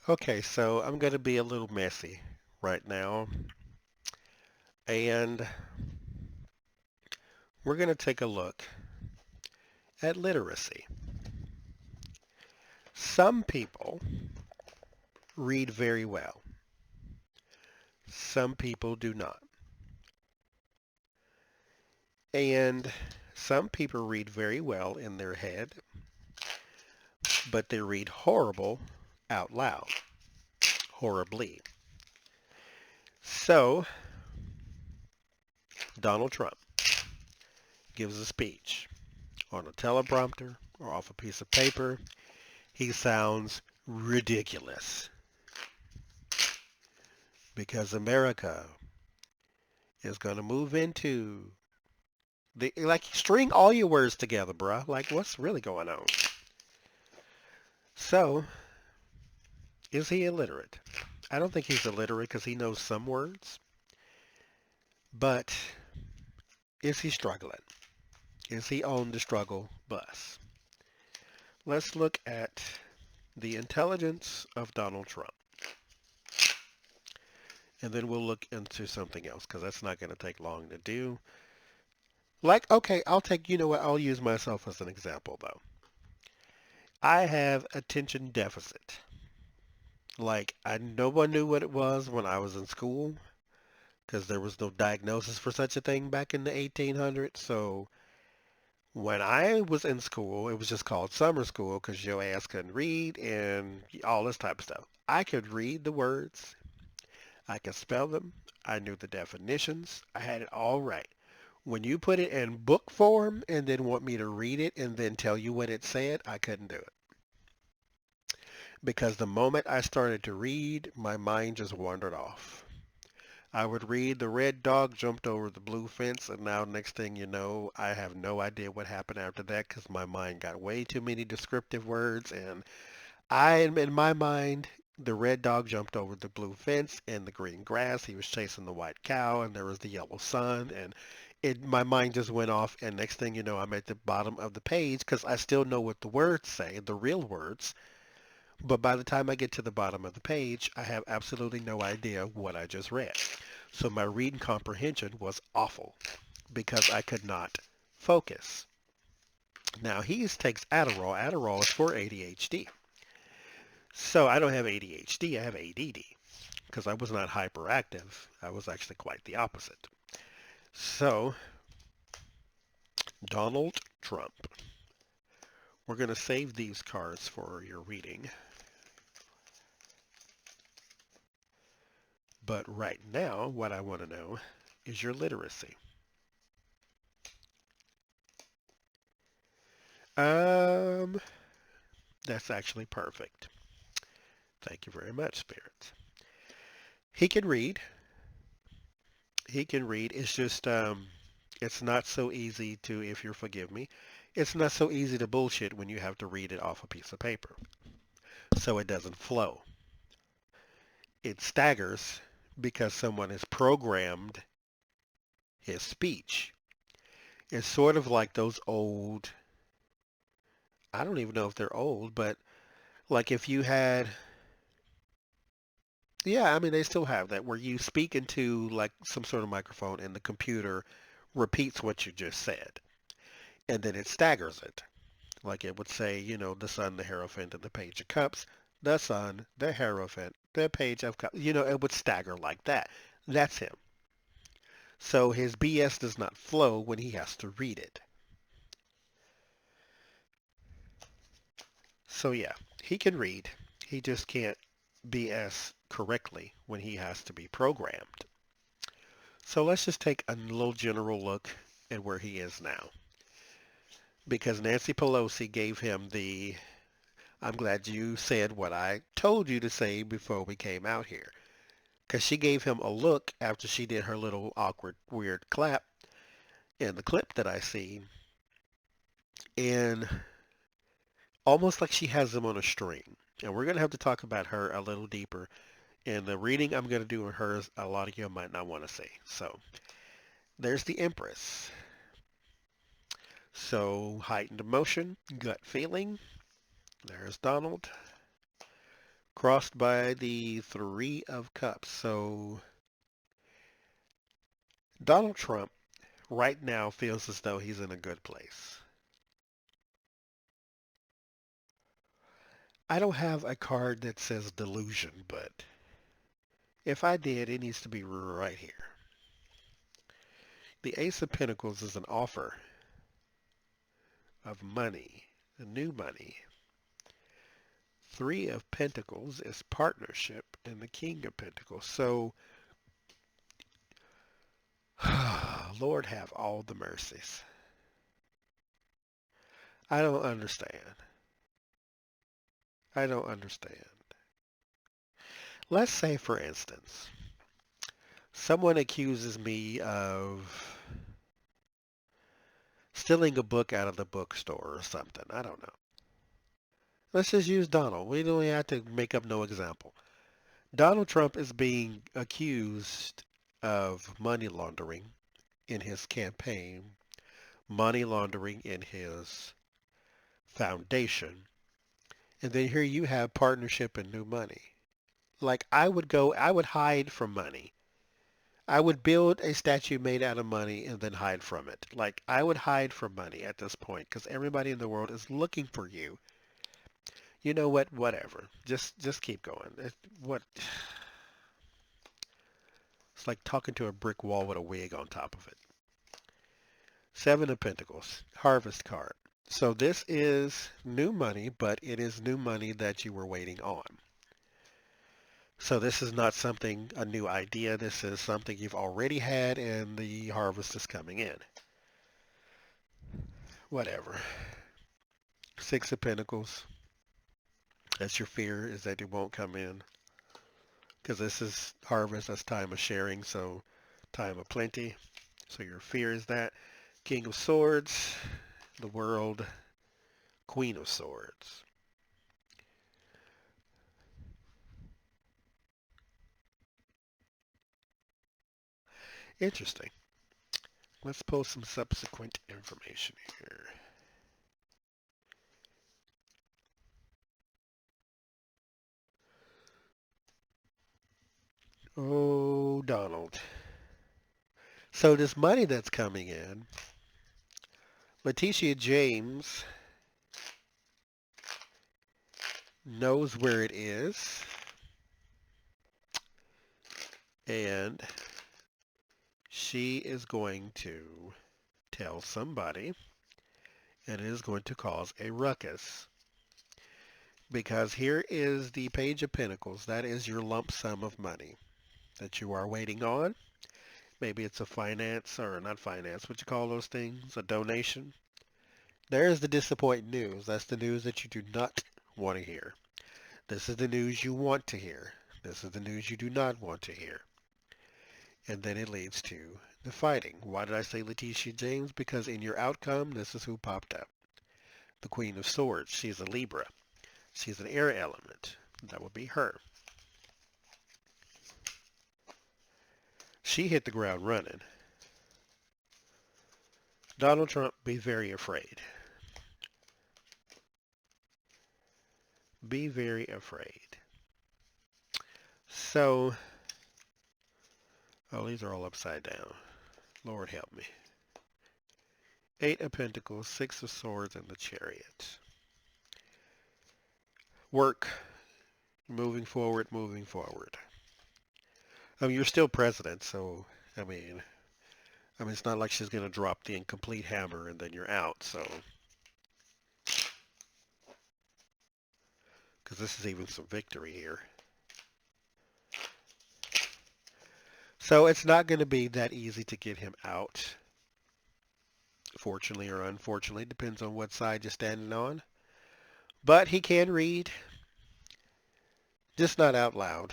Okay, so I'm going to be a little messy right now, and we're going to take a look at literacy. Some people read very well. Some people do not. And some people read very well in their head, but they read horrible out loud, horribly. So, Donald Trump gives a speech on a teleprompter or off a piece of paper. He sounds ridiculous because America is going to move into like string all your words together, bruh. Like what's really going on? So, is he illiterate? I don't think he's illiterate because he knows some words, but is he struggling? Is he on the struggle bus? Let's look at the intelligence of Donald Trump, and then we'll look into something else because that's not going to take long to do. Like, okay, I'll take, you know what, I'll use myself as an example though. I have attention deficit. Like, no one knew what it was when I was in school because there was no diagnosis for such a thing back in the 1800s. So when I was in school, it was just called summer school because your ass couldn't read and all this type of stuff. I could read the words. I could spell them. I knew the definitions. I had it all right. When you put it in book form and then want me to read it and then tell you what it said, I couldn't do it. Because the moment I started to read, my mind just wandered off. I would read the red dog jumped over the blue fence, and now next thing you know, I have no idea what happened after that because my mind got way too many descriptive words, and I am in my mind. The red dog jumped over the blue fence and the green grass. He was chasing the white cow, and there was the yellow sun, and my mind just went off. And next thing you know, I'm at the bottom of the page because I still know what the words say, the real words, but by the time I get to the bottom of the page, I have absolutely no idea what I just read. So my reading comprehension was awful because I could not focus. Now he takes Adderall. Adderall is for ADHD. So I don't have ADHD, I have ADD because I was not hyperactive. I was actually quite the opposite. So Donald Trump. We're going to save these cards for your reading. But right now, what I want to know is your literacy. Um, that's actually perfect. Thank you very much, Spirit. He can read. He can read. It's just, it's not so easy to, if you'll forgive me, it's not so easy to bullshit when you have to read it off a piece of paper. So it doesn't flow. It staggers because someone has programmed his speech. It's sort of like those old, I don't even know if they're old, but like if you had, yeah, I mean, they still have that where you speak into like some sort of microphone and the computer repeats what you just said. And then it staggers it. Like it would say, you know, the sun, the Hierophant, and the Page of Cups. The sun, the Hierophant, the Page of Cups. You know, it would stagger like that. That's him. So his BS does not flow when he has to read it. So yeah, he can read. He just can't BS correctly when he has to be programmed. So let's just take a little general look at where he is now. Because Nancy Pelosi gave him the, I'm glad you said what I told you to say before we came out here. Because she gave him a look after she did her little awkward, weird clap in the clip that I see. And almost like she has him on a string. And we're going to have to talk about her a little deeper. And the reading I'm going to do on hers, a lot of you might not want to see. So there's the Empress. So heightened emotion, gut feeling. There's Donald. crossed by the Three of Cups. So Donald Trump right now feels as though he's in a good place. I don't have a card that says delusion, but if I did, it needs to be right here. The Ace of Pentacles is an offer of money, new money. Three of Pentacles is partnership, and the King of Pentacles. So, Lord have all the mercies. I don't understand. I don't understand. Let's say, for instance, someone accuses me of stealing a book out of the bookstore or something. I don't know. Let's just use Donald. We don't have to make up no example. Donald Trump is being accused of money laundering in his campaign, money laundering in his foundation, and then here you have partnership and new money. Like I would hide from money. I would build a statue made out of money and then hide from it. Like I would hide from money at this point because everybody in the world is looking for you. You know what? Whatever. Just keep going. What? It's like talking to a brick wall with a wig on top of it. Seven of Pentacles, Harvest card. So this is new money, but it is new money that you were waiting on. So this is not something, a new idea. This is something you've already had and the harvest is coming in. Whatever. Six of Pentacles. That's your fear, is that it won't come in. Because this is harvest, that's time of sharing, so time of plenty. So your fear is that. King of Swords, the World, Queen of Swords. Interesting. Let's pull some subsequent information here. Oh, Donald. So this money that's coming in, Letitia James knows where it is, and she is going to tell somebody, and it is going to cause a ruckus. Because here is the Page of Pentacles. That is your lump sum of money that you are waiting on. Maybe it's a finance, or not finance, what you call those things, a donation. There's the disappointing news. That's the news that you do not want to hear. This is the news you want to hear. This is the news you do not want to hear. And then it leads to the fighting. Why did I say Letitia James? Because in your outcome, this is who popped up. The Queen of Swords. She's a Libra. She's an air element. That would be her. She hit the ground running. Donald Trump, be very afraid. Be very afraid. So, oh, these are all upside down. Lord help me. Eight of Pentacles, Six of Swords, and the Chariot. Work. Moving forward, moving forward. I mean, you're still president, so, I mean, it's not like she's going to drop the incomplete hammer and then you're out, so. Because this is even some victory here. So it's not going to be that easy to get him out. Fortunately or unfortunately, depends on what side you're standing on. But he can read, just not out loud.